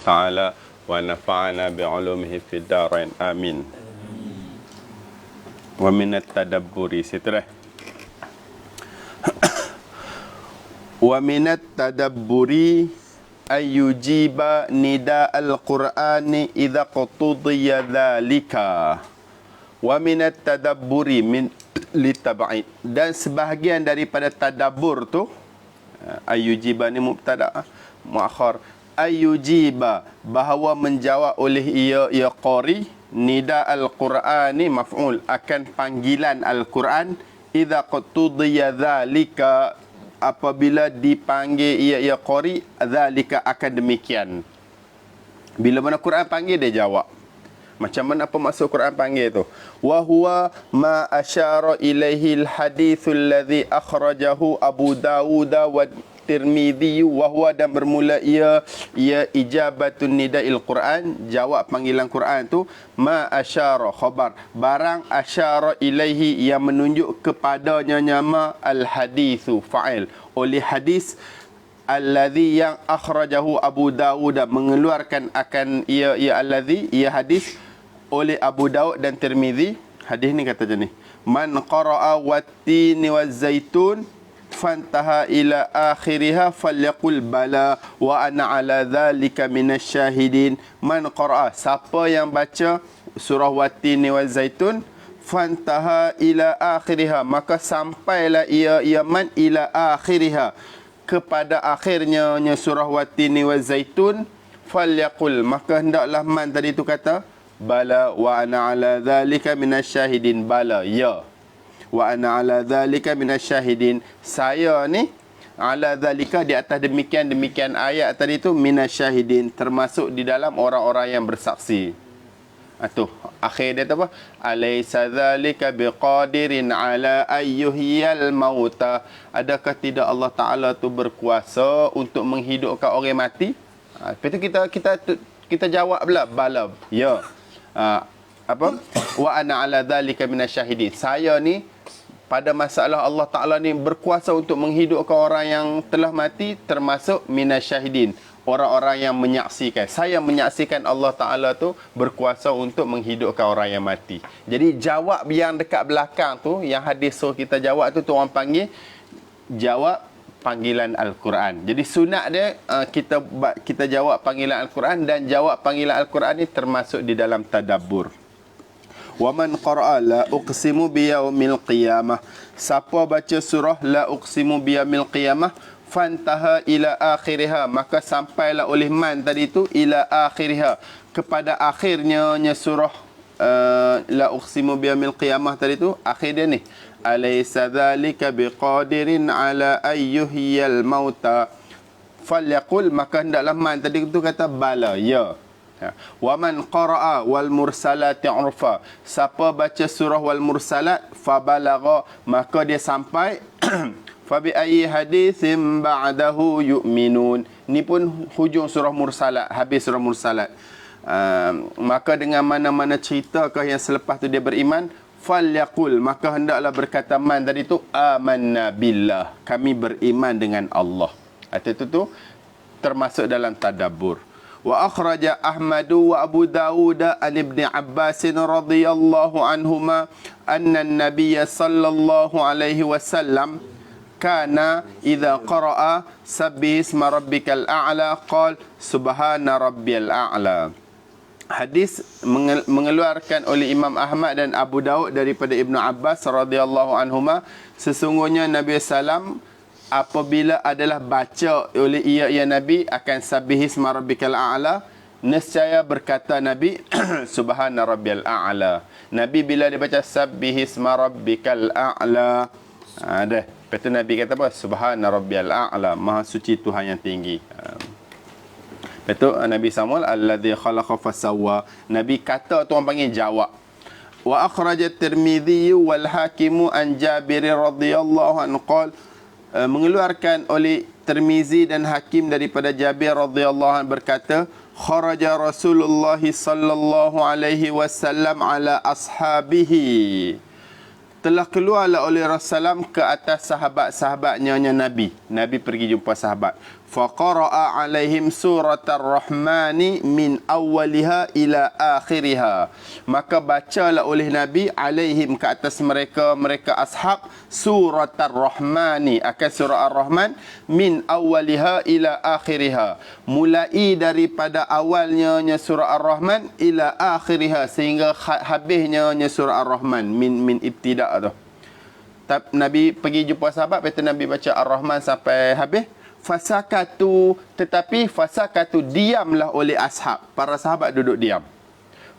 taala wa nafa'ana bi'ulumihi fid darain amin. Wa minat tadabburi sitrah. Wa minat tadabburi ayyujiba nida al-Qur'ani idza qatudiya dhalika. Wa minat tadabburi min litab'id, dan sebahagian daripada tadabbur tu, ayyujiba ni mubtada muakhar, ayyujiba bahawa menjawab oleh ia qari, nida al-Qur'ani maf'ul, akan panggilan al-Quran, idza qatudiya dhalika, apabila dipanggil ia qari, dhalika akan demikian. Bila mana Quran panggil dia jawab. Macam mana apa maksud Quran panggil tu? Wa huwa ma asyara ilaihi al-hadithul ladzi akhrajahu Abu Dawud wa Tirmidzi, wa huwa, dan bermula ia ijabatun nida'il Quran, jawab panggilan Quran tu, ma asyara khabar, barang asyara ilaihi yang menunjuk kepadanya nama al-hadithu fa'il, oleh hadis alladzi yang akhrajahu Abu Dawud, mengeluarkan akan ia alladzi, ia hadis oleh Abu Daud dan Tirmidzi. Hadis ni kata macam ni, man qara'a wat-tini waz-zaitun fantaha ila akhiriha falyaqul bala wa ana ala dhalika minasyahidin. Man qara'a, siapa yang baca surah wat-tini waz-zaitun, fantaha ila akhiriha, maka sampailah ia man ila akhiriha, kepada akhirnya surah wat-tini waz-zaitun, falyaqul, maka hendaklah man tadi tu kata bala wa ana ala dhalika minasyahidin, bala ya, wa ana ala dhalika minasyahidin, saya ni ala dhalika, di atas demikian ayat tadi tu, minasyahidin, termasuk di dalam orang-orang yang bersaksi. Itu akhir dia tu apa? Alaysa dhalika biqadirin ala ayyuhiyal mauta, adakah tidak Allah Taala tu berkuasa untuk menghidupkan orang mati? Lepas tu kita jawab pula bala ya. Apa? Wa ana ala dhalika minasyahidin, saya ni pada masalah Allah Ta'ala ni berkuasa untuk menghidupkan orang yang telah mati, termasuk minasyahidin, orang-orang yang menyaksikan. Saya menyaksikan Allah Ta'ala tu berkuasa untuk menghidupkan orang yang mati. Jadi jawab yang dekat belakang tu, yang hadis suruh kita jawab tu orang panggil jawab panggilan Al-Quran. Jadi sunat dia kita jawab panggilan Al-Quran, dan jawab panggilan Al-Quran ni termasuk di dalam tadabbur. Wa man qara'a la uqsimu biyaumil qiyamah, siapa baca surah la uqsimu biyaumil qiyamah, fantaha ila akhiriha, maka sampailah oleh man tadi tu ila akhiriha, kepada akhirnya surah la uqsimu biyaumil qiyamah tadi tu, akhir dia ni, alaysa dhalika biqadirin ala ayyuhiyal mauta, falyaqul, maka hendaklah man tadi tu kata bala ya. Wa man qara'a wal mursalati urfa, siapa baca surah wal mursalat, fabalagha, maka dia sampai fa bi ayyi haditsin ba'dahu yu'minun, ni pun hujung surah mursalat, habis surah mursalat. Maka dengan mana-mana ceritakah yang selepas tu dia beriman, falyaqul, maka hendaklah berkata man tadi tu, amanna billah, kami beriman dengan Allah. Itu tu termasuk dalam tadabbur. Wa akhraja Ahmadu wa Abu Dawud an Ibn Abbas radhiyallahu anhuma anna an-nabiy sallallahu alaihi wasallam kana idza qara'a sabbih isma rabbikal a'la qala subhana rabbiyal a'la. Hadis mengeluarkan oleh Imam Ahmad dan Abu Daud daripada Ibnu Abbas radhiyallahu anhuma, sesungguhnya Nabi sallam apabila adalah baca oleh ia Nabi akan sabbihisma rabbikal a'la, nescaya berkata Nabi subhana rabbiyal a'la. Nabi bila dia baca sabbihisma rabbikal a'la, ada lepas tu Nabi kata apa? Subhana rabbiyal a'la, maha suci Tuhan yang tinggi. Lepas tu Nabi Samuel alladzi khalaqa fasawwa, Nabi kata tu orang panggil jawab. Wa akhraja Tirmidzi wal Hakim an Jabir radhiyallahu anhu qala, mengeluarkan oleh Tirmizi dan Hakim daripada Jabir radhiyallahu anhu berkata, kharaja Rasulullah sallallahu alaihi wasallam ala ashabihi, telah keluarlah oleh Rasulullah ke atas sahabat-sahabatnya Nabi. Nabi pergi jumpa sahabat. faqara'a alaihim suratar rahmani min awwaliha ila akhiriha. Maka bacalah oleh Nabi alaihim ke atas mereka ashab suratar rahmani, akan surah ar-rahman, min awwaliha ila akhiriha, mulai daripada awalnya surah ar-rahman ila akhiriha, sehingga habisnya surah ar-rahman, min ibtida' tu. Nabi pergi jumpa sahabat, kata Nabi baca ar-rahman sampai habis. Fasakatu, tetapi fasakatu, diamlah oleh ashab, para sahabat duduk diam.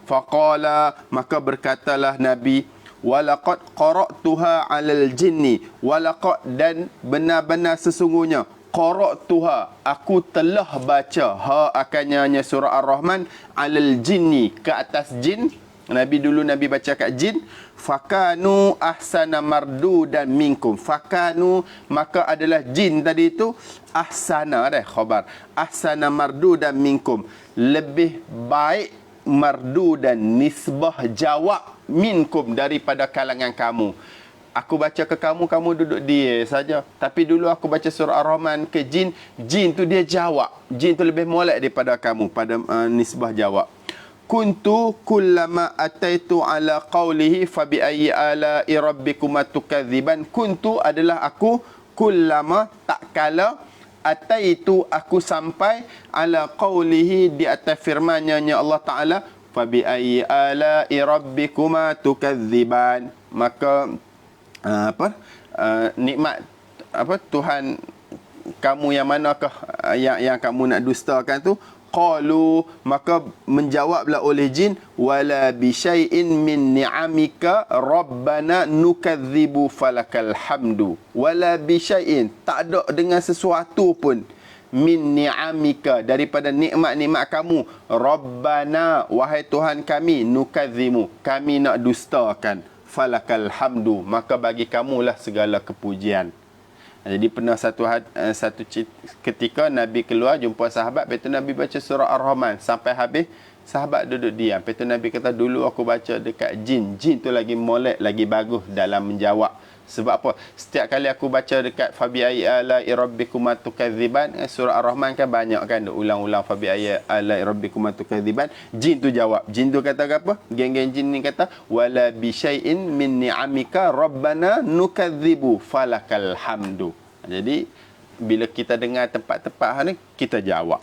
Faqala, maka berkatalah Nabi, walaqad qara'tuha 'alal jinni, walaqad, dan benar-benar sesungguhnya, qara'tuha, aku telah baca, akannya surah ar-rahman, 'alal jinni, ke atas jin. Nabi baca kat jin. Fakanu ahsana mardudan minkum. Fakanu, maka adalah jin tadi itu ahsana, khabar, ahsana mardudan minkum, lebih baik mardudan, nisbah jawab, minkum, daripada kalangan kamu. Aku baca ke kamu, kamu duduk dia saja. Tapi dulu aku baca surah ar-rahman ke jin, jin tu dia jawab, jin tu lebih molek daripada kamu pada nisbah jawab. Kuntu kullama ataitu ala qawlihi fabi ayyi ala'i rabbikuma tukadziban. Kuntu adalah aku, kullama, tak kala, ataitu, aku sampai, ala qawlihi, di atas firman-Nya Allah Ta'ala, fabi ayyi ala'i rabbikuma tukadziban. Maka nikmat Tuhan kamu yang manakah yang kamu nak dustakan tu? Qalu, maka menjawablah oleh jin, wala bi syai'in min ni'amika rabbana nukadzibu falakal hamdu. Wala bi syai'in, tak ada dengan sesuatu pun, min ni'amika, daripada nikmat-nikmat kamu, rabbana, wahai Tuhan kami, nukadzimu, kami nak dustakan, falakal hamdu, maka bagi kamulah segala kepujian. Jadi pernah satu ketika Nabi keluar jumpa sahabat, lepas tu Nabi baca surah ar-rahman sampai habis, sahabat duduk diam. Lepas tu Nabi kata, dulu aku baca dekat jin, jin tu lagi molek, lagi bagus dalam menjawab. Sebab apa? Setiap kali aku baca dekat fabi ayyi ala'i rabbikuma tukadziban, surah ar-rahman kan banyak kan, ulang-ulang fabi ayyi ala'i rabbikuma tukadziban, jin tu jawab. Jin tu kata apa? Geng-geng jin ni kata, wala bi syai'in min ni'amika rabbana nukadzibu falakal hamdu. Jadi bila kita dengar tempat-tempat ni, kita jawab.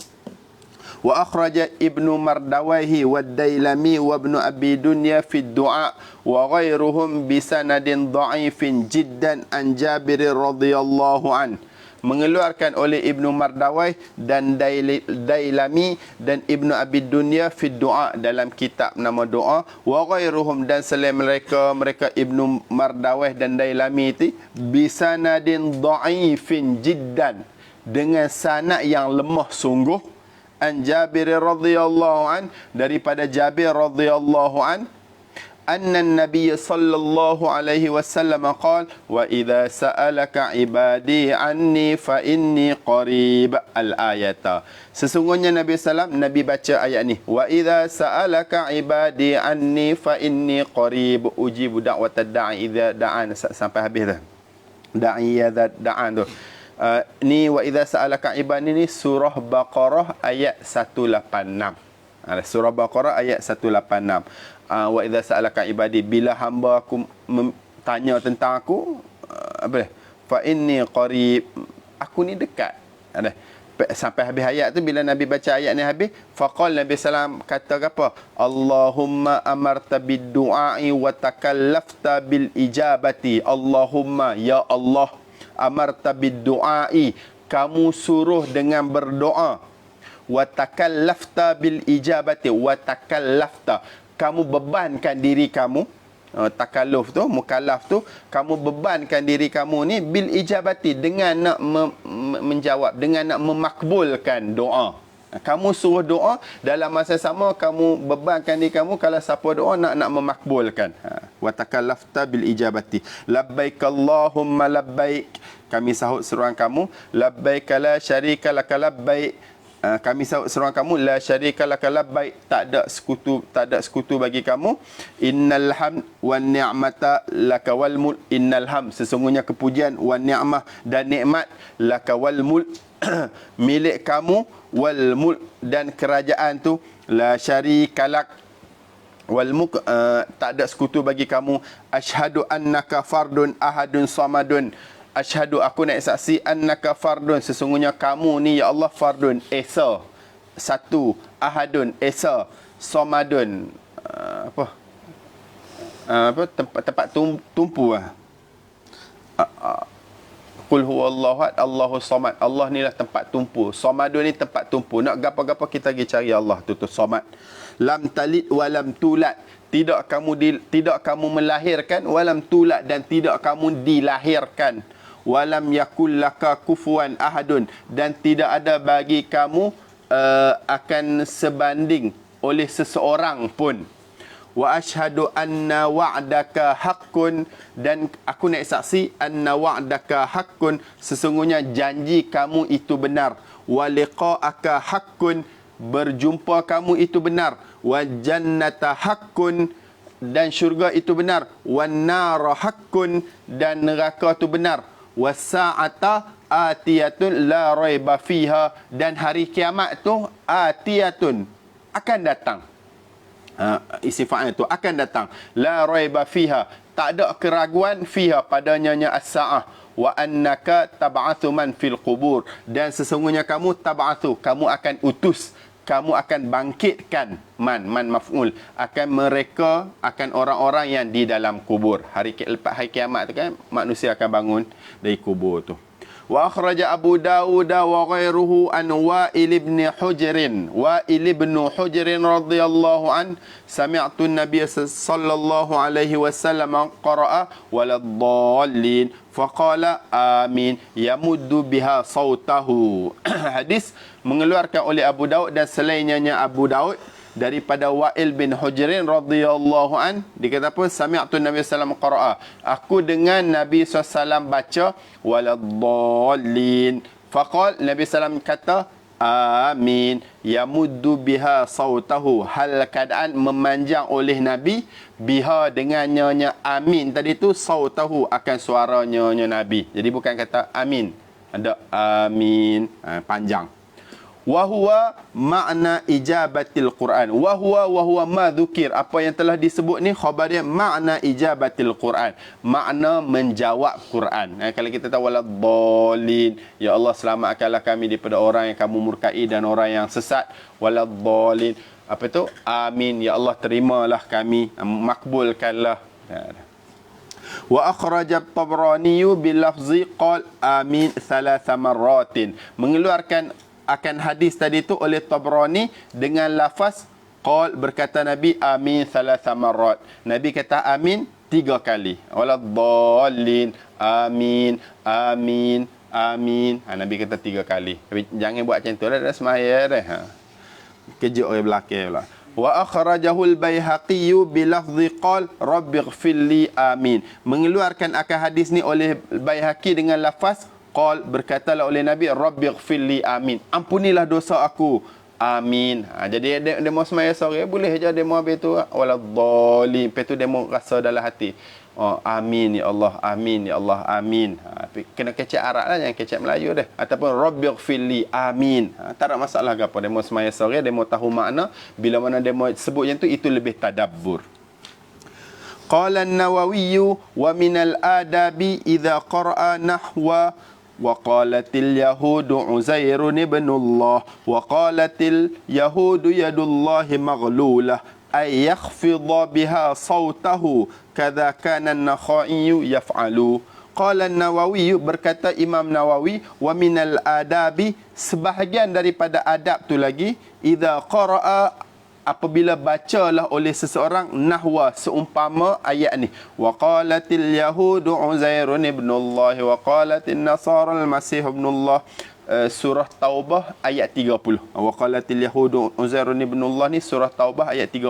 Wa akhraja Ibnu Mardawaihi wa Dailami wa Ibnu Abi Dunya fi du'a wa ghairuhum bi sanadin dha'ifin jiddan an Jabir radhiyallahu an. Mengeluarkan oleh Ibnu Mardawai dan Dailami dan Ibnu Abi Dunya fi du'a, dalam kitab nama doa, wa ghairuhum, dan selain mereka Ibnu Mardawai dan Dailami itu, bi sanadin dha'ifin jiddan, dengan sanad yang lemah sungguh, an Jabir radhiyallahu an, daripada Jabir radhiyallahu an, anna an-nabiy sallallahu alaihi wasallam qala, wa idza sa'alaka ibadi anni fa inni qarib, al-ayata. Sesungguhnya Nabi Nabi baca ayat ni, wa idza sa'alaka ibadi anni fa inni qarib ujibu da'watad da'i idza da'an, sampai habis dah. Da'i idza da'an tu. Ni wa idza sa'alaka ibadi ni surah Baqarah ayat 186. Surah Baqarah ayat 186. Wa idza sa'alaka ibadi, bila hamba aku tanya tentang aku, fa inni qarib, aku ni dekat. Sampai habis ayat tu, bila Nabi baca ayat ni habis, faqala Nabi sallam kata apa? Allahumma amarta bid-du'ai wa takallafta bil ijabati. Allahumma, ya Allah, amarta bid-du'ai, kamu suruh dengan berdoa, wa takallafta bil ijabati, wa takallafta, kamu bebankan diri kamu, takalluf tu, mukallaf tu, kamu bebankan diri kamu ni, bil ijabati, dengan nak menjawab, dengan nak memakbulkan doa. Kamu suruh doa, dalam masa sama kamu bebankan diri kamu, kalau siapa doa nak memakbulkan. Wa takallafta bil ijabati. Labbaik Allahumma labbaik, kami sahut seruan kamu. Labbaik la syarika laka labbaik, kami sahut seruan kamu. La syarika laka labbaik, tak ada sekutu bagi kamu. Innal hamd wan ni'mata laka wal mulk. Innal hamd, sesungguhnya kepujian, wan ni'mah, dan nikmat, laka wal mulk, milik kamu, wal mulk, dan kerajaan tu la syarikalak, wal mulk, tak ada sekutu bagi kamu. Asyhadu annaka fardun ahadun samadun. Asyhadu, aku nak saksi, annaka fardun, sesungguhnya kamu ni ya Allah fardun, esa, satu, ahadun, esa, samadun, tempat tumpu lah. Qul huwallahu ahad, Allahu samad. Allah ni lah tempat tumpu. Samadun ni tempat tumpu. Nak gapa-gapa kita pergi cari Allah tu samad. Lam talid wa lam tulad. Tidak kamu melahirkan, walam tulad, dan tidak kamu dilahirkan. Walam yakul laka kufuwan ahadun, dan tidak ada bagi kamu akan sebanding oleh seseorang pun. Wa asyhadu anna wa'daka haqqun, dan aku nak saksi, anna wa'daka haqqun, sesungguhnya janji kamu itu benar. Wa liqa'aka haqqun, berjumpa kamu itu benar. Wa jannata haqqun, dan syurga itu benar. Wa nara haqqun, dan neraka itu benar. Wa sa'ata atiyatun la raiba fiha, dan hari kiamat tu atiyatun, akan datang. Isi fa'il itu akan datang. La raiba fiha, tak ada keraguan, fiha, padanya as-sa'ah. Wa annaka tab'athu man fil qubur, dan sesungguhnya kamu tab'athu, kamu akan utus, kamu akan bangkitkan, man maf'ul, akan mereka, akan orang-orang yang di dalam kubur. Lepas hari kiamat tu kan, manusia akan bangun dari kubur tu. Wa akhraja Abu Dawud wa ghairuhu an Wa'il ibn Hujr radhiyallahu an, sami'tu an-nabiy sallallahu alaihi wasallam qara'a waladdallin faqala amin yamuddu biha sautahu. Hadis mengeluarkan oleh Abu Daud dan selainnya Abu Daud daripada Wa'il bin Hujrin radhiyallahu an, dikata pun sami'tu Nabi sallallahu alaihi wasallam qara'a, aku dengan Nabi sallallahu baca waladdallin, faqal, Nabi sallallahu kata amin yamuddu biha sautahu, hal keadaan memanjang oleh Nabi, biha dengannya amin tadi tu, sautahu akan suaranya Nabi. Jadi bukan kata amin, ada amin panjang. Wahuwa makna ijabatil Quran. Wahuwa ma dzukir, apa yang telah disebut ni khabar dia makna ijabatil Quran, makna menjawab Quran. Kalau kita tahu waladdallin, ya Allah selamatkanlah kami daripada orang yang kamu murkai dan orang yang sesat. Waladdallin, apa tu? Amin, ya Allah terimalah kami, makbulkanlah. Wa akhraja at-Tabrani bil lafzi qal amin thalatha marratin, mengeluarkan akan hadis tadi tu oleh Tabrani dengan lafaz qal, berkata Nabi amin thalatha marrat, Nabi kata amin 3 kali. Waladdallin, amin, amin, amin. Nabi kata 3 kali. Tapi jangan buat macam tu dah semaya dah. Kejut orang belakang pula. Wa akhrajahu al-Baihaqi bi lafzi qal rabbighfirli amin, mengeluarkan akan hadis ni oleh Baihaqi dengan lafaz qal, berkatalah oleh Nabi rabbighfirli amin, ampunilah dosa aku, amin. Jadi dia mau semaya sore boleh je dia mau habis tu waladdallin, lepas tu dia mau rasa dalam hati, oh amin ya Allah, amin ya Allah, amin. Kena kecek Arab lah, jangan kecek Melayu dah. Ataupun rabbighfirli amin, tak ada masalah ke apa. Dia mau semaya sore, dia mau tahu makna, bila mana dia mau sebut yang tu, itu lebih tadabbur. Qala an-Nawawi wa min al-adabi idza qara'a nahwa wa qalatil yahudu Uzairun ibnullah wa qalatil yahudu yadullahi maghlulah ay yakhfidha biha sautahu kadza kana an-Nakhai yaf'alu. Qala an-Nawawi, berkata Imam Nawawi, wa minal adabi, sebahagian daripada adab tu lagi, idza qara'a, apabila bacalah oleh seseorang nahwa, seumpama ayat ni, wa qalatil yahudu Uzairun ibnullah wa qalatin nasara al-masih ibnullah, surah Taubah ayat 30. Wa qalatil yahudu Uzairun ibnullah ni surah Taubah ayat 30.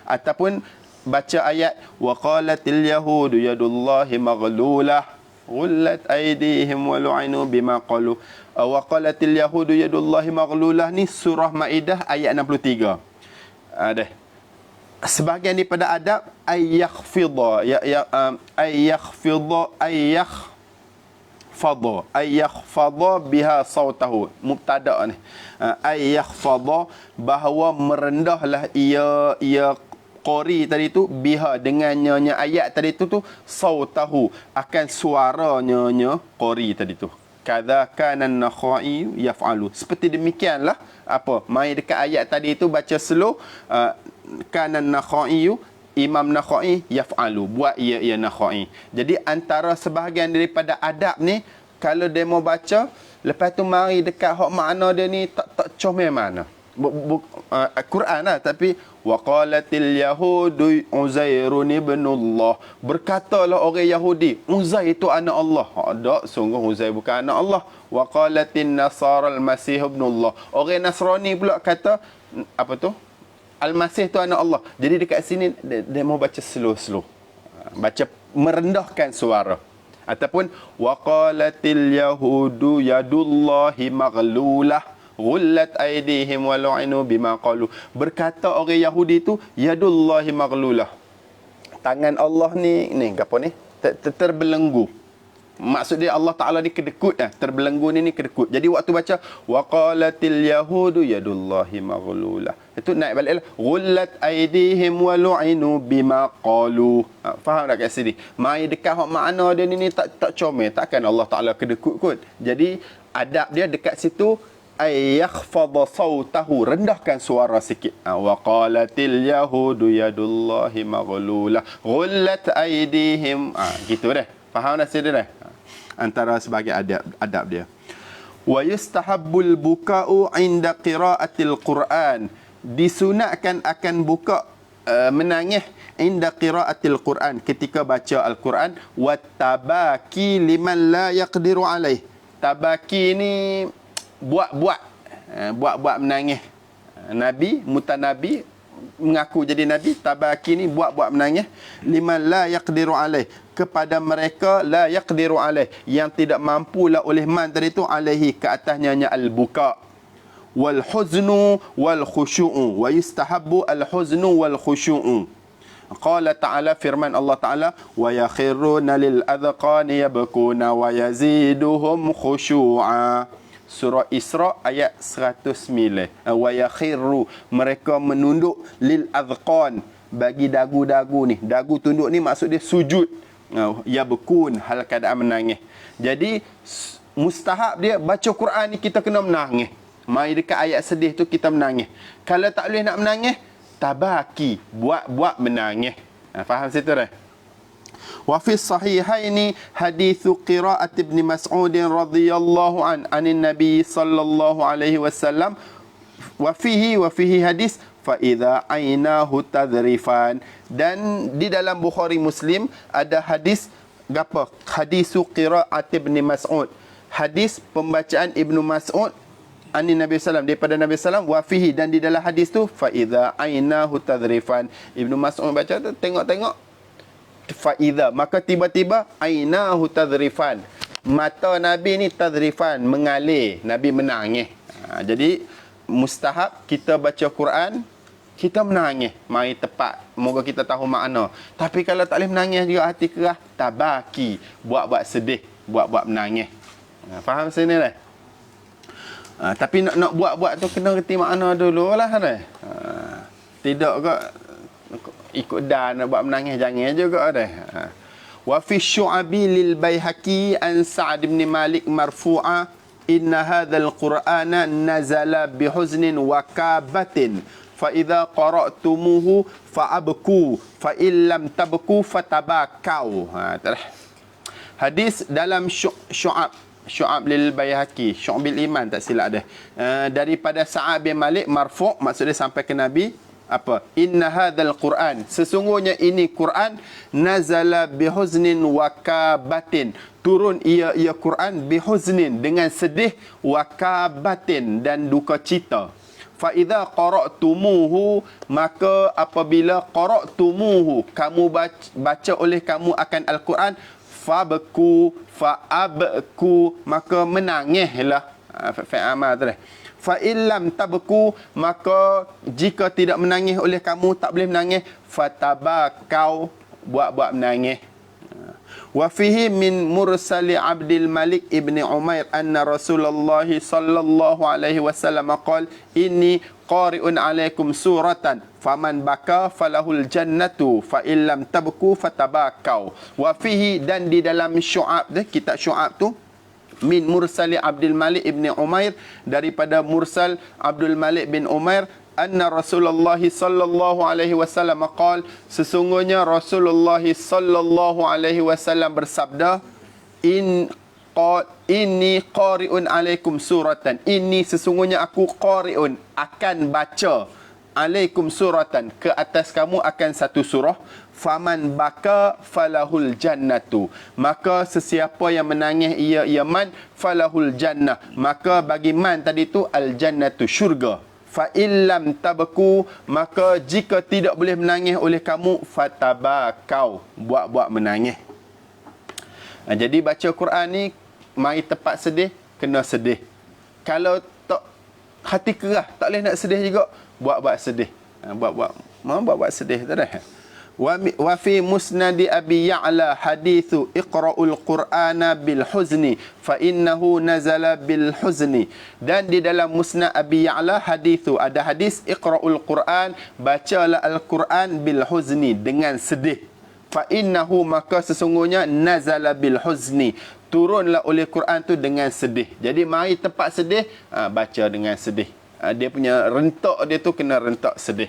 Ataupun baca ayat wa qalatil yahudu yadullahi maghlulah ghullat aydihim wa lu'inu bima qalu. Wa qalatil yahudu yadullahi maghlulah ni surah Maidah ayat 63. Ada sebahagian daripada adab yakhfadha, ay yakhfadha biha sautahu. Mubtada ni. Ay yakhfadha, bahawa merendahlah ia qari tadi tu biha dengan nyonya ayat tadi tu sautahu, akan suaranya qari tadi tu. Kadza kana an-Nakhai yaf'alu. Seperti demikianlah apa mai dekat ayat tadi tu baca slow, kana an-Nakhai, Imam Nakhai yaf'alu, buat ia Nakhai. Jadi antara sebahagian daripada adab ni, kalau dia mau baca lepas tu mari dekat hak makna dia ni tak comel mana. Quran lah, tapi waqalatil yahudu Uzairun ibnullah, berkatalah orang Yahudi Uzair itu anak Allah. Tak, sungguh Uzair bukan anak Allah. Waqalatin nasara al-masih ibnullah, orang Nasrani pula kata apa tu, Al-Masih tu anak Allah. Jadi dekat sini dia mau baca slow, baca merendahkan suara. Ataupun waqalatil yahudu yadullahi maghlulah ghullat aydihim wa lu'inu bima qalu, berkata orang Yahudi tu yadullahi maghlulah, tangan Allah ni apa ni terbelenggu. Maksud dia Allah Ta'ala ni kedekut dah. Terbelenggu ni kedekut. Jadi waktu baca waqalatil yahudu yadullahi maghlulah, itu naik balik lah. Ghullat aydihim wa lu'inu bima qalu. Faham tak kat sini? Mai dekat hak makna dia ni tak comel. Takkan Allah Ta'ala kedekut kot. Jadi adab dia dekat situ ay yakhfadha sautahu, rendahkan suara sikit. Wa qalatil yahudu yadullahi maghlulah ghullat aydihim. Gitu dah. Faham dah sini dah? Antara sebagai adab dia. Wa yustahabbul buka'u inda qira'atil Quran, disunatkan akan buka menangis inda qira'atil Quran, ketika baca Al-Quran. Wa tabaki liman la yaqdiru alaih, tabaki ni buat menangis. Nabi mutanabi mengaku jadi nabi, tabaki ni buat menangis. Liman la yaqdiru alaih, kepada mereka la yaqdiru alaih, yang tidak mampulah oleh man tadi tu, alaihi, ke atasnya al-buka. Wal huznu wal khusyu'u, wa yustahabbu al huznu wal khusyu'u. Qala ta'ala, firman Allah Ta'ala, wa yakhiruna lil adhqani yabkuna wa yaziduhum khusyu'a. Surah Isra ayat 109. Wa yakhiru, mereka menunduk, lil adhqan, bagi dagu-dagu ni. Dagu tunduk ni maksud dia sujud. Yabkun, hal keadaan menangis. Jadi mustahab dia baca Quran ni kita kena menangis. Mai dekat ayat sedih tu kita menangis. Kalau tak boleh nak menangis, tabaki, buat menangis. Faham situ dah? Wa fi sahihaini hadithu qira'at ibn Mas'ud radhiyallahu anin Nabi sallallahu alaihi wasallam, wa fihi hadis fa idza ainahu tadrifan, dan di dalam Bukhari Muslim ada hadis gapo, hadisu qira'at ibn Mas'ud, hadis pembacaan Ibnu Mas'ud ani Nabi sallam, daripada Nabi sallam. Wa fihi, dan di dalam hadis tu fa idza ainahu tadrifan, Ibnu Mas'ud baca tu tengok fa idza, maka tiba-tiba ainahu tadrifan, mata Nabi ni tadrifan, mengalir, Nabi menangis. Jadi mustahab kita baca Quran kita menangis, mari tepat, moga kita tahu makna. Tapi kalau tak boleh menangis juga, hati kerah, tabaki, buat sedih, buat menangis. Faham sini dah? Tapi nak buat tu kena reti makna dulu lah dah. Tidak ke ikut dah nak buat menangis, jangan juga dah. Wa fi syu'abi lil Baihaqi an Sa'd bin Malik marfu'a, inna hadzal qur'ana nazala bihuznin wa kabatin fa idza qara'tumuhu fa'abku fa illam tabku fatabakau. Hadis dalam Syu'ab lil Baihaqi, Syu'abil Iman tak silap dah, daripada Sa'ad bin Malik marfu', maksudnya sampai ke Nabi apa, inna hadzal Quran, sesungguhnya ini Quran, nazala bihuznin wa kabatin, turun ia Quran bihuznin, dengan sedih, wa kabatin, dan duka cita. Fa idza qara'tumuhu, maka apabila qara'tumuhu, kamu baca oleh kamu akan Al-Quran, fabku fa'abku, maka menangislah. Fi'il amal tu. Fa illam tabku, maka jika tidak menangis oleh kamu, tak boleh menangis, fatabakau, buat menangis. Wa fihi min mursali Abdul Malik ibn Umair anna Rasulullah sallallahu alaihi wasallam qala inni qari'un alaikum suratan faman baka falahul jannatu fa illam tabku fatabakau. Wa fihi, dan di dalam Syu'ab, kitab Syu'ab tu, min mursali Abdul Malik ibn Umair, daripada mursal Abdul Malik bin Umair, anna Rasulullah sallallahu alaihi wasallam qala, sesungguhnya Rasulullah sallallahu alaihi wasallam bersabda, inni qari'un alaikum suratan, ini sesungguhnya aku qari'un, akan baca, alaikum suratan, ke atas kamu akan satu surah, faman baka falahul jannatu, maka sesiapa yang menangis ia man, falahul jannah, maka bagi man tadi tu al jannatu, syurga. Fa illam tabku, maka jika tidak boleh menangis oleh kamu, fatabakau, buat menangis. Jadi baca Quran ni, mari tempat sedih, kena sedih. Kalau tak hati kerah, tak boleh nak sedih juga, buat sedih. Buat sedih tu dah. Wa fi musnadi Abi Ya'la hadithu iqra'ul Qur'ana bil huzni fa innahu nazala bil huzni. Dan di dalam musnad Abi Ya'la hadithu, ada hadis iqra'ul Qur'an, bacalah Al-Quran bil huzni, dengan sedih. Fa innahu, maka sesungguhnya nazala bil huzni, turunlah oleh Quran tu dengan sedih. Jadi mari tempat sedih, baca dengan sedih. Dia punya rentak dia tu kena rentak sedih.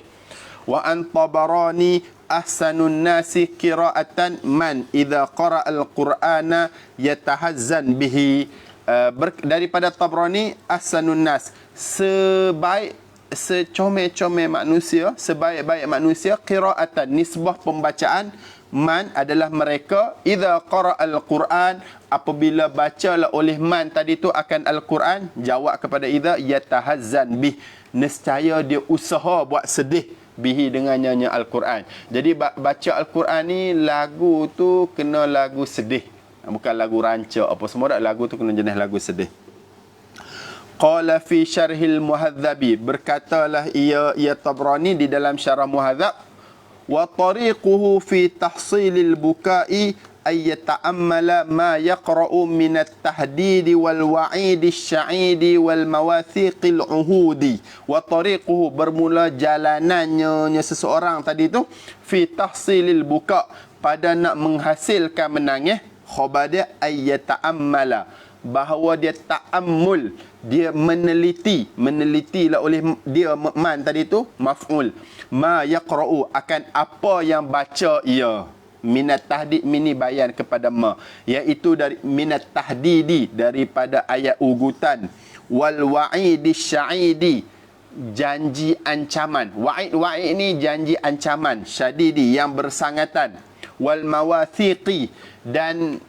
Wa an Tabarani ahsanun nasi qira'atan man idza qara'a al-Qur'ana yatahazzan bihi. Daripada Tabrani, ahsanun nas, secomel-comel manusia, sebaik-baik manusia, qira'atan, nisbah pembacaan, man adalah mereka, idza qara'a al-Qur'an, apabila bacalah oleh man tadi tu akan Al-Quran, jawab kepada idza, yatahazzan bih, nescaya dia usaha buat sedih, bihi dengan nyanyi Al-Quran. Jadi baca Al-Quran ni, lagu tu kena lagu sedih, bukan lagu rancak apa semua dah, lagu tu kena jenis lagu sedih. Qala fi syarhil muhadzabi, berkatalah ia Tabrani di dalam syarah muhadzab, wa tariquhu fi tahsilil bukai ay yata'ammala ma yaqra'u min at-tahdid wal wa'id asy-sya'id wal mawathiqil uhudi. Wa tariquhu, bermula jalanannya seseorang tadi tu, fi tahsilil buka, pada nak menghasilkan menangis, khabar dia ay yata'ammala, bahawa dia ta'ammul, dia menelitilah oleh dia man tadi tu maf'ul, ma yaqra'u, akan apa yang baca ia, minat tahdid, mini bayan kepada ma, iaitu dari minat tahdidi, daripada ayat ugutan, wal wa'idi sya'idi, janji ancaman, wa'id ni janji ancaman, syadidi, yang bersangatan, wal mawathiqi, dan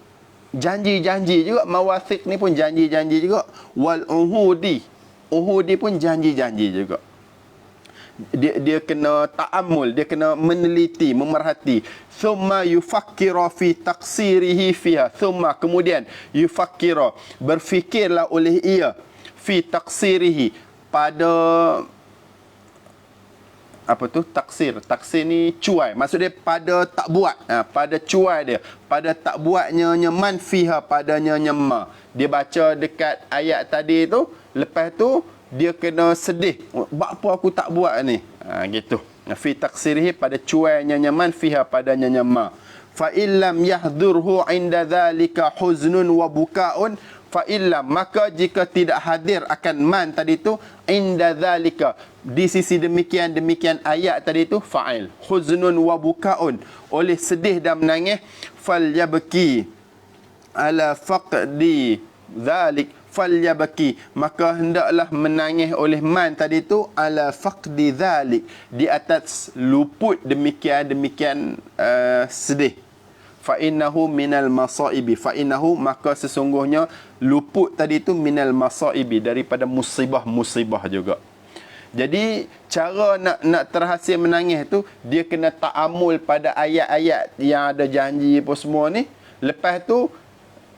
janji-janji juga, mawathiq ni pun janji-janji juga, wal uhudi pun janji-janji juga. Dia kena ta'ammul, dia kena meneliti, memerhati. Thumma yufakkira fi taqsirihi fiha, thumma, kemudian, yufakkira, berfikirlah oleh ia, fi taqsirihi, pada apa tu taksir ni cuai, maksud dia pada tak buat, pada cuai dia, pada tak buatnya nyaman, fiha, padanya nyama. Dia baca dekat ayat tadi tu, lepas tu dia kena sedih, apa aku tak buat ni, gitu. Fi taksirihi, pada cuainya nyaman, fiha, padanya nyama. Fa illam yahdurhu inda dhalika huznun wa bukaun, fa illam, maka jika tidak hadir akan man tadi tu, inda dhalika, di sisi demikian ayat tadi tu, fa'il, huznun wa bukaun, oleh sedih dan menangis, falyabki ala faqdi dhalik, falyabki, maka hendaklah menangis oleh man tadi tu, ala faqdi dhalik, di atas luput demikian sedih. Fa innahu minal masaibi, fa innahu, maka sesungguhnya luput tadi tu, minal masaibi, daripada musibah juga. Jadi cara nak terhasil menangis tu, dia kena ta'amul pada ayat-ayat yang ada janji apa semua ni. Lepas tu,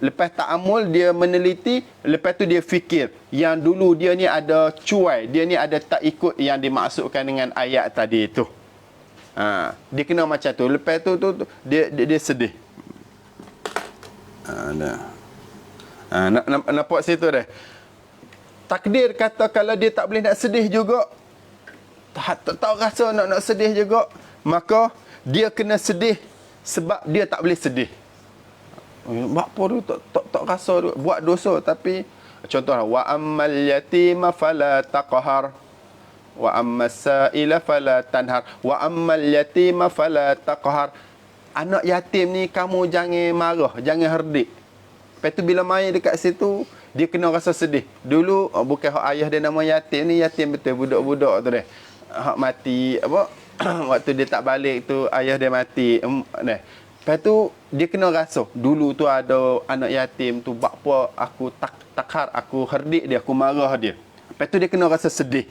lepas ta'amul, dia meneliti, lepas tu dia fikir, yang dulu dia ni ada cuai, dia ni ada tak ikut yang dimaksudkan dengan ayat tadi tu. Dia kena macam tu. Lepas tu dia sedih. Nampak situ dah. Takdir kata kalau dia tak boleh nak sedih juga, tak rasa nak sedih juga, maka dia kena sedih sebab dia tak boleh sedih. Buat apa tu tak rasa tu, buat dosa tapi contohlah wa ammal yatima fala taqhar wa ammas sa'ila fala tanhar wa ammal yatima fala taqhar. Anak yatim ni kamu jangan marah, jangan herdik. Lepas tu bila main dekat situ, dia kena rasa sedih. Dulu bukan hak ayah dia nama yatim ni, yatim betul budak-budak tu dah. Hak mati apa waktu dia tak balik tu ayah dia mati. Dah. Lepas tu dia kena rasa dulu tu ada anak yatim tu buat apa aku takhar, aku herdik dia, aku marah dia. Lepas tu dia kena rasa sedih.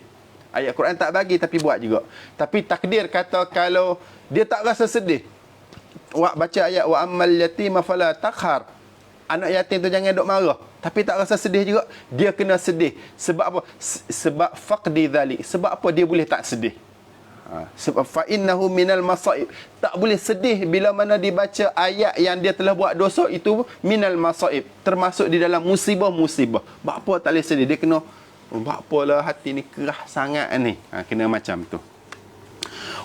Ayat Quran tak bagi tapi buat juga. Tapi takdir kata kalau dia tak rasa sedih, baca ayat wa ammal yatima fala takhar, anak yatim tu jangan duk marah, tapi tak rasa sedih juga, dia kena sedih. Sebab apa? Sebab faqdi dhalik. Sebab apa dia boleh tak sedih? Sebab fa innahu minal masaib. Tak boleh sedih bila mana dibaca ayat yang dia telah buat dosa itu minal masaib, termasuk di dalam musibah-musibah. Buat apa tak boleh sedih? Dia kena buat apalah hati ni kerah sangat ni. Kena macam tu.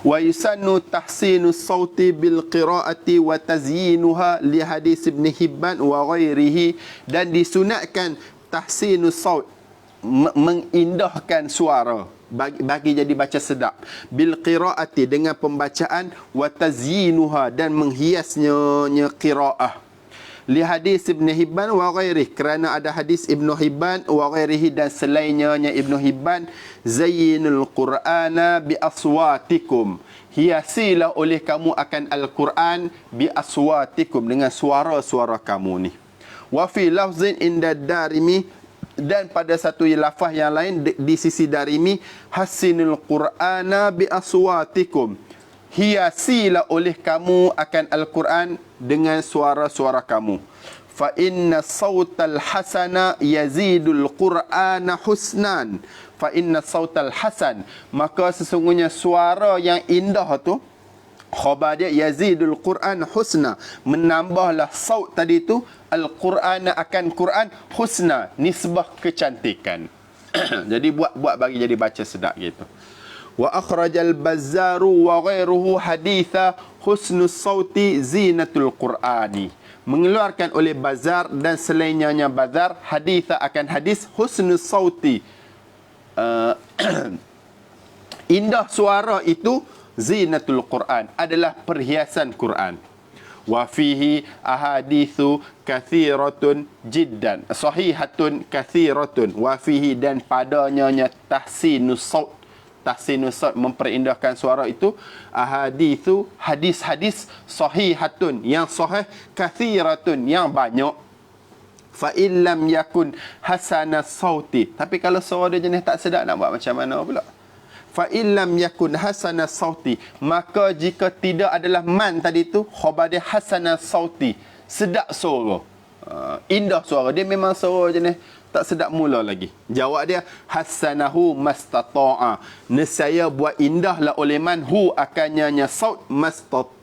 Wa yusannu tahsinu sauti bil qiraati wa tazyinuha li hadis Ibn Hibban wa ghairihi, dan disunatkan tahsinu saut, mengindahkan suara, bagi jadi baca sedap, bil qiraati dengan pembacaan, wa tazyinuha dan menghiasnya qiraah, li hadis Ibn Hibban wa ghairihi, kerana ada hadis Ibn Hibban wa ghairihi dan selainnya Ibn Hibban, zayyinul qur'ana bi aswatikum, hiasilah oleh kamu akan Al-Quran bi aswatikum, dengan suara-suara kamu ni. Wa fi lafzin inda Darimi, dan pada satu lafaz yang lain di sisi Darimi, hasinul qur'ana bi aswatikum, hiasilah oleh kamu akan Al-Quran dengan suara-suara kamu. Fa inna sautal hasana yazidul qur'ana husnan. Fa inna sautal hasan, maka sesungguhnya suara yang indah tu, khabar dia yazidul Quran husna, menambahlah saut tadi tu Al-Quran akan Quran husna, nisbah kecantikan. Jadi buat bagi jadi baca sedap gitu. Wa akhrajal Bazzaru wa ghairuhu haditha husnus sauti zinatul Qur'ani, mengeluarkan oleh Bazzar dan selainnya Bazzar haditha akan hadis husnus sauti, indah suara itu, zinatul Quran, adalah perhiasan Quran. Wa fihi ahadithu kathiratun jiddan sahihatun kathiratun, wa fihi dan padanya tahsinus saut, tahsinus saut memperindahkan suara itu, ahadithu hadis-hadis, sahihatun yang sahih, kathiratun yang banyak. Fa illam yakun hasana sauti, tapi kalau suara dia jenis tak sedap, nak buat macam mana pula? Fa illam yakun hasana sauti, maka jika tidak adalah man tadi tu, khabar dia hasana sauti, sedap suara, indah suara dia, memang suara jenis tak sedap mula lagi. Jawab dia hasanahu mastata'a, nescaya buat indahlah oleh man hu akannya saut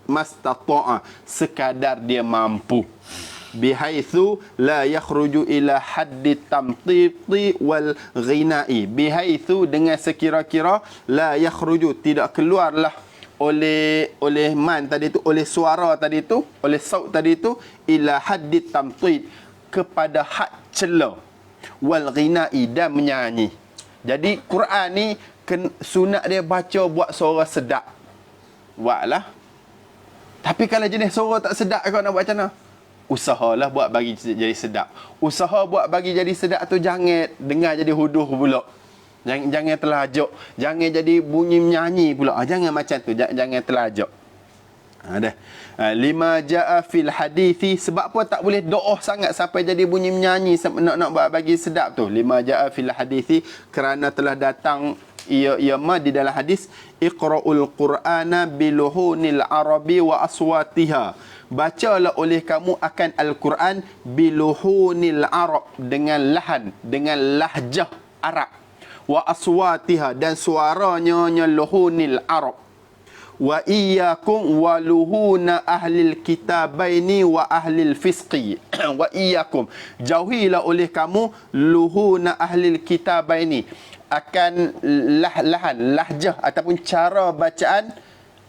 mastata'a, sekadar dia mampu, bihaitsu la yakhruju ila haddi tamtiti wal ghina'i, bihaitsu dengan sekira-kira, la yakhruju tidak keluarlah oleh man tadi tu, oleh suara tadi tu, oleh saut tadi tu, ila haddi tamtit, kepada had cela, wal ghina'i dan menyanyi. Jadi Quran ni sunat dia baca buat suara sedap, buatlah. Tapi kalau jenis suara tak sedap, kau nak buat macam mana? Usahalah buat bagi jadi sedap. Usaha buat bagi jadi sedap tu jangan dengar jadi huduh pula. Jangan terlajak. Jangan jadi bunyi menyanyi pula. Jangan macam tu. Jangan terlajak. Dah. Lima ja'a fil hadithi, sebab apa tak boleh doa sangat sampai jadi bunyi menyanyi nak buat bagi sedap tu. Lima ja'a fil hadithi, kerana telah datang ia di dalam hadis, iqra'ul qur'ana biluhunil arabi wa aswatiha, bacalah oleh kamu akan Al-Quran biluhunil arab, dengan lahan, dengan lahjah Arab, wa aswatiha dan suaranya luhunil arab, wa iyyakum wa luhuna ahlil kitabaini wa ahlil fisqi. Wa iyyakum, jauhilah oleh kamu luhuna ahlil kitabaini, akan lahjah ataupun cara bacaan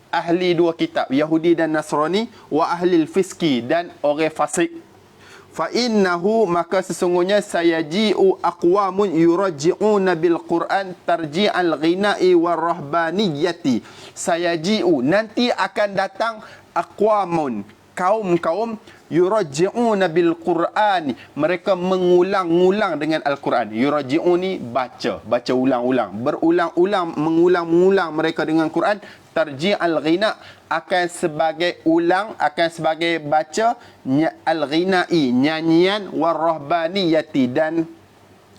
ahli dua kitab, Yahudi dan Nasrani, wa ahlil fisqi, dan orang fasik. Fa innahu, maka sesungguhnya, sayaji'u aqwamun yurajji'una bil Quran tarji'al ghina'i warahbaniyati. Sayaji'u, nanti akan datang, aqwamun, kaum-kaum, yurajji'una bil Quran, mereka mengulang-ulang dengan Al-Quran. Yurajji'u ni baca ulang-ulang, berulang-ulang, mengulang-ulang mereka dengan Quran. Tarji'al ghina, akan sebagai ulang, akan sebagai baca, al-ghina'i, nyanyian, warahbaniyati, dan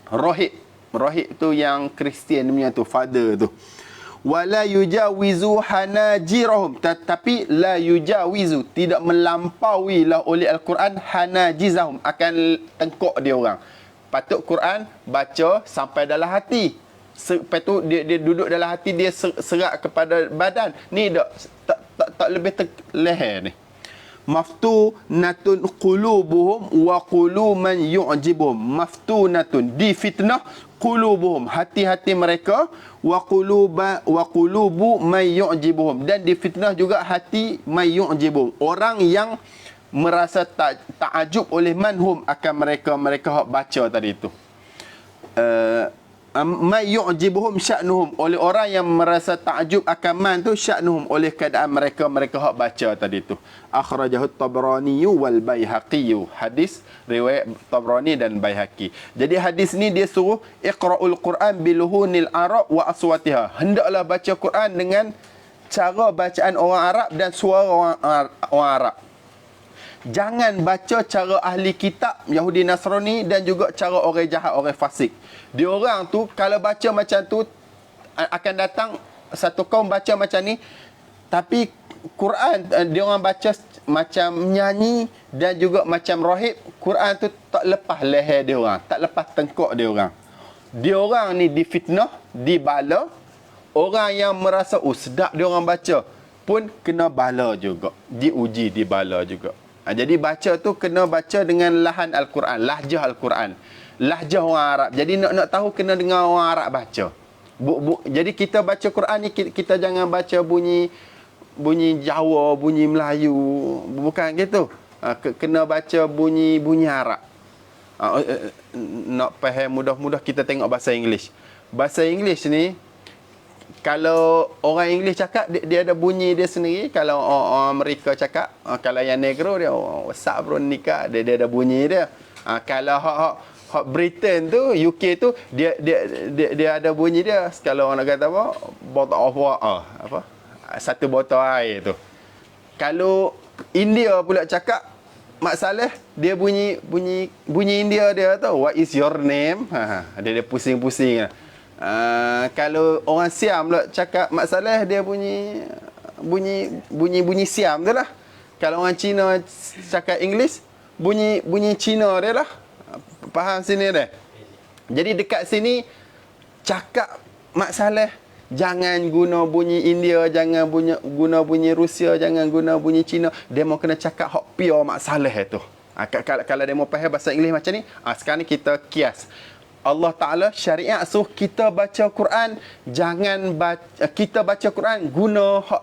rohib. Rohib tu yang Kristian punya tu, father tu. Wala yujawizu hanajirahum, tetapi la yujawizu, tidak melampauilah oleh Al-Quran hanajizahum, akan tengkok dia orang. Patut Quran baca sampai dalam hati. Lepas tu dia duduk dalam hati, dia serak kepada badan. Ni tak lebih leher ni. Maftunatun qulubuhum wa quluman yu'jibuhum. Maftunatun, difitnah, qulubuhum, hati-hati mereka, wa qulubu man yu'jibuhum, dan difitnah juga hati man yu'jibuhum, orang yang merasa takjub oleh manhum, akan mereka baca tadi itu. Man yu'jibuhum sya'nuhum, oleh orang yang merasa takjub akan man tu, sya'nuhum, oleh keadaan mereka hak baca tadi tu. Akhrajahu Tabrani wal Baihaqi, hadis riwayat Tabrani dan Baihaqi. Jadi hadis ni dia suruh iqra'ul Quran biluhunil Arab wa aswatiha, hendaklah baca Quran dengan cara bacaan orang Arab dan suara orang Arab. Jangan baca cara ahli kitab Yahudi Nasrani dan juga cara orang jahat, orang fasik. Dia orang tu kalau baca macam tu, akan datang satu kaum baca macam ni, tapi Quran dia orang baca macam nyanyi dan juga macam rohib. Quran tu tak lepas leher dia orang, tak lepas tengkok dia orang. Dia orang ni difitnah, dibala. Orang yang merasa sedap dia orang baca pun kena bala juga, diuji, dibala juga. Jadi baca tu kena baca dengan lahan Al-Quran, lahjah Al-Quran, lahjah orang Arab. Jadi nak tahu kena dengar orang Arab baca. Jadi kita baca Quran ni, kita jangan baca bunyi Jawa, bunyi Melayu, bukan gitu. Kena baca bunyi Arab. Nak faham mudah-mudah, kita tengok bahasa Inggeris. Bahasa Inggeris ni, kalau orang Inggeris cakap, dia ada bunyi dia sendiri. Kalau orang Amerika cakap, kalau yang negro dia, what's up bro, nikah, dia ada bunyi dia. Kalau hak Britain tu, UK tu, dia ada bunyi dia. Kalau orang nak kata apa, bottle of water, apa, satu botol air tu. Kalau India pula cakap, Mak Saleh, dia bunyi India dia tu, what is your name? Dia pusing-pusing lah. Kalau orang Siam pula cakap Mak Saleh, dia bunyi Siam tu lah. Kalau orang Cina cakap English, bunyi Cina dia lah. Faham sini dia? Jadi dekat sini cakap Mak Saleh, jangan guna bunyi India, jangan guna bunyi Rusia, jangan guna bunyi Cina. Dia mau kena cakap hak pure Mak Saleh tu. Kalau dia mau faham bahasa Inggeris macam ni, sekarang ni kita kias. Allah Ta'ala syariat suruh kita baca Quran, kita baca Quran guna hak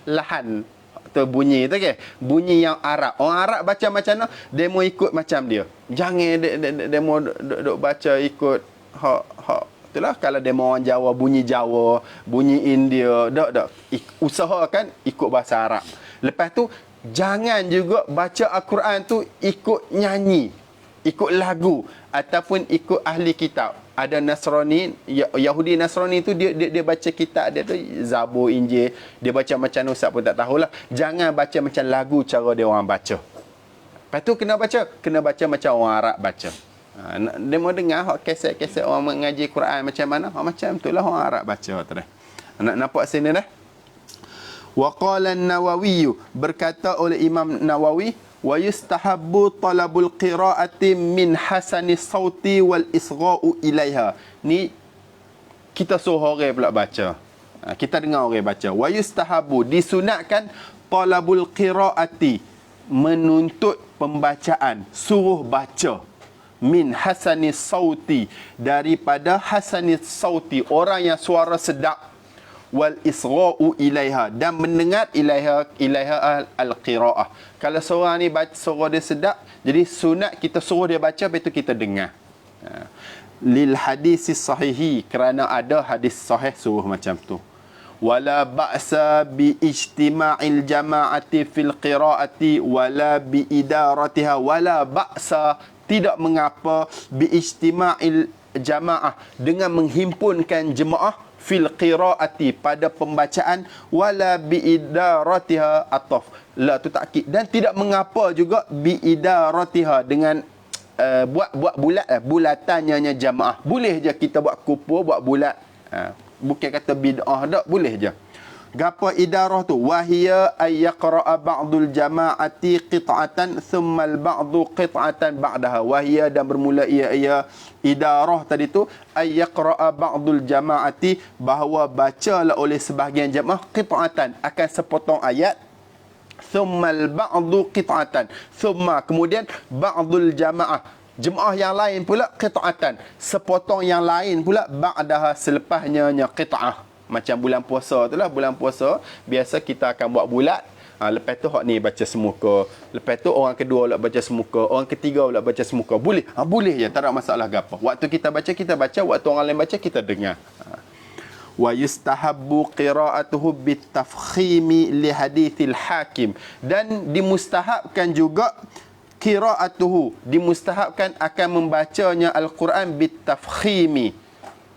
lahan tu, bunyi tu ke, bunyi yang Arab. Orang Arab baca macam mana, dia mau ikut macam dia. Jangan dia mau duk baca ikut hak itulah. Kalau dia mau orang Jawa, bunyi India, usahakan ikut bahasa Arab. Lepas tu jangan juga baca Al-Quran tu ikut nyanyi, ikut lagu, ataupun ikut ahli kitab. Ada Nasrani, Yahudi Nasrani tu, dia baca kitab dia tu, Zabur, Injil, dia baca macam Ustaz pun tak tahulah. Jangan baca macam lagu cara dia orang baca. Lepas tu kena baca macam orang Arab baca. Dia mau dengar hak keset-keset orang mengaji Quran macam mana, macam itulah orang Arab baca tu dah. Nak nampak sini dah. Wa qala an-Nawawi, berkata oleh Imam Nawawi, wa yustahabbu talabul qiraati min hasani sauti wal isgha'u ilaiha. Ni kita suruh orang pula baca. Kita dengar orang baca. Wa yustahabu, disunatkan talabul qiraati, menuntut pembacaan, suruh baca. Min hasanis sauti, daripada hasanis sauti, orang yang suara sedap. Wal isra'u ilaiha, dan mendengar ilaiha al-qira'ah. Kalau seorang ni baca, suara dia sedap, jadi sunat kita suruh dia baca, lepas tu kita dengar. Lil hadis sahihi, kerana ada hadis sahih suruh macam tu. Wala ba'sa bi ijtima'il jama'ati fil qira'ati wala bi idaratiha. Wala ba'sa, tidak mengapa, bi ijtima'il jama'ah, dengan menghimpunkan jemaah, fil qira'ati, pada pembacaan, wala bi idaratiha, ataf la tu takkid, dan tidak mengapa juga bi idaratiha, dengan buat bulat, bulatannya jamaah. Boleh je kita buat kupur, buat bulat. Bukan kata bid'ah dak, boleh je. Gapo idarah tu? Wahiya ay yaqra'a ba'dul jama'ati qit'atan thumma al-ba'du qit'atan ba'daha. Wahiya, dan bermula ia idarah tadi tu, ay yaqra'a ba'dul jama'ati, bahawa bacalah oleh sebahagian jamaah, qit'atan, akan sepotong ayat, thumma al-ba'du qit'atan, thumma, kemudian, ba'dul jama'ah, jemaah yang lain pula, qit'atan, sepotong yang lain pula, ba'daha, selepasnya qit'ah. Macam bulan puasa tu lah. Bulan puasa biasa kita akan buat bulat. Lepas tu hak ni baca semuka. Lepas tu orang kedua pula baca semuka. Orang ketiga pula baca semuka. Boleh. Boleh je. Tak ada masalah apa. Waktu kita baca, kita baca. Waktu orang lain baca, kita dengar. Wa yustahabbu qira'atuhu bitafkhimi li hadithil hakim. Dan dimustahabkan juga qira'atuhu, dimustahabkan akan membacanya Al-Quran bitafkhimi,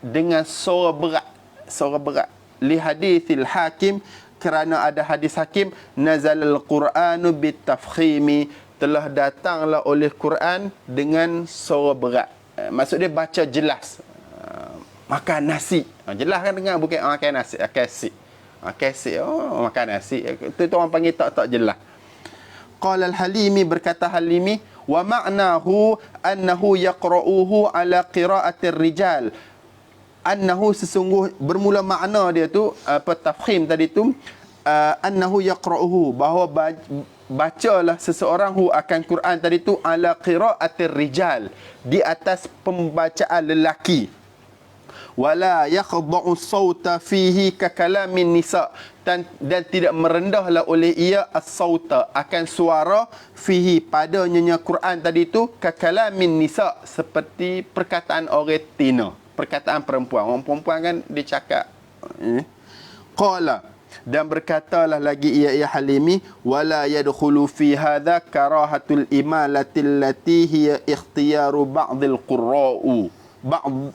dengan suara berat. Suara berat. Li hadithil hakim, kerana ada hadis hakim, nazalal qur'anu bitafkhimi, telah datanglah oleh Quran dengan suara berat. Maksud dia baca jelas. Makan nasi. Jelas kan dengar, bukan makan nasi, kasih. Kasih, makan nasi. Itu orang panggil tak jelas. Qala al-Halimi, berkata Halimi, wa ma'nahu annahu yaqra'uhu ala qira'atir rijal. Annahu, sesungguh, bermula makna dia tu, tafkhim tadi tu, annahu yaqra'uhu, bahawa bacalah seseorang akan Quran tadi tu, ala qira'atir rijal, di atas pembacaan lelaki. Wala yakhda'u sawta fihi ka kalamin nisa, dan tidak merendahlah oleh ia as-sawta, akan suara, fihi, pada nyanyi Quran tadi tu, ka kalamin nisa, seperti perkataan orang tina, perkataan perempuan. Orang perempuan kan dia cakap. Qala, dan berkatalah lagi ia Halimi, wala yadkhulu fi hadha karahatul imalati allati hiya ikhtiyaru ba'dil qurra'u,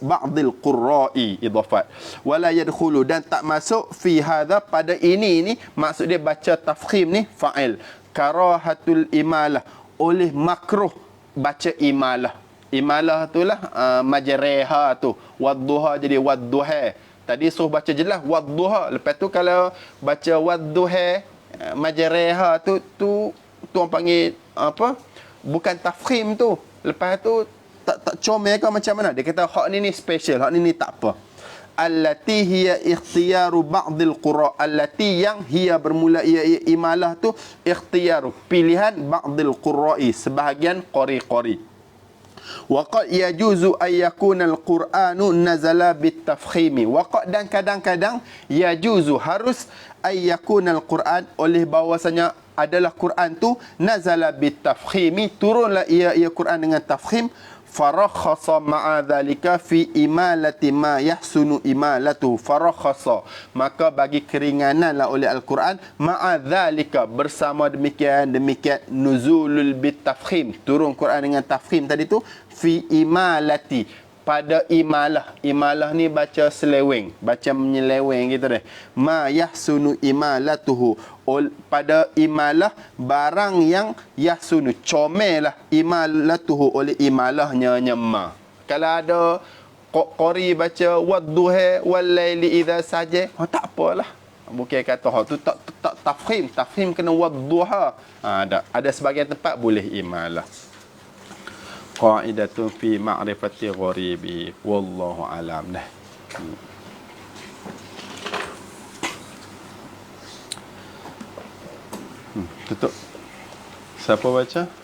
ba'dil qurra'i, idafat. Wala yadkhulu, dan tak masuk, fi hadha, pada ini maksud dia baca tafkhim ni fa'il, karahatul imalah, oleh makruh baca imalah. Imalah tu lah majreha tu, wadduha jadi wadduha. Tadi suruh baca jelas wadduha. Lepas tu kalau baca wadduha, majreha tu orang panggil apa? Bukan tafkhim tu. Lepas tu tak comel ke macam mana? Dia kata hak ni special, hak ni tak apa. Allati hiya ikhtiyaru ba'dil qurra, allati, yang hiya, bermula ia imalah tu, ikhtiyaru, pilihan, ba'dil qurra'i, sebahagian qari-qari. Waqad yajuzu ay yakuna al-Qur'anu nazala bitafkhimi. Waqad, dan kadang-kadang, yajuzu, harus, ay yakuna al-Qur'an, oleh bahwasanya adalah Quran tu, nazala bitafkhimi, turunlah ia Quran dengan tafkhim. Farakhasa ma'a dhalika fi imalati ma yahsunu imalatu. Farakhasa, maka bagi keringananlah oleh Al-Quran, ma'a dhalika, bersama demikian nuzulul bitafkhim, turun Quran dengan tafkhim tadi tu, fi imalati, pada imalah. Imalah ni baca seleweng, baca menyeleweng gitu deh. Ma yahsunu imalatuhu, pada imalah barang yang yahsunu, comelah, imalatuhu, oleh imalahnya nyema. Kalau ada qari baca wadduha wal laili idza saja, tak apalah. Bukan kata tu tak tafkhim kena wadduha. Ada sebagian tempat boleh imalah. Qa'idatun fi ma'rifati gharibi, wallahu alam. Tutup. Siapa baca?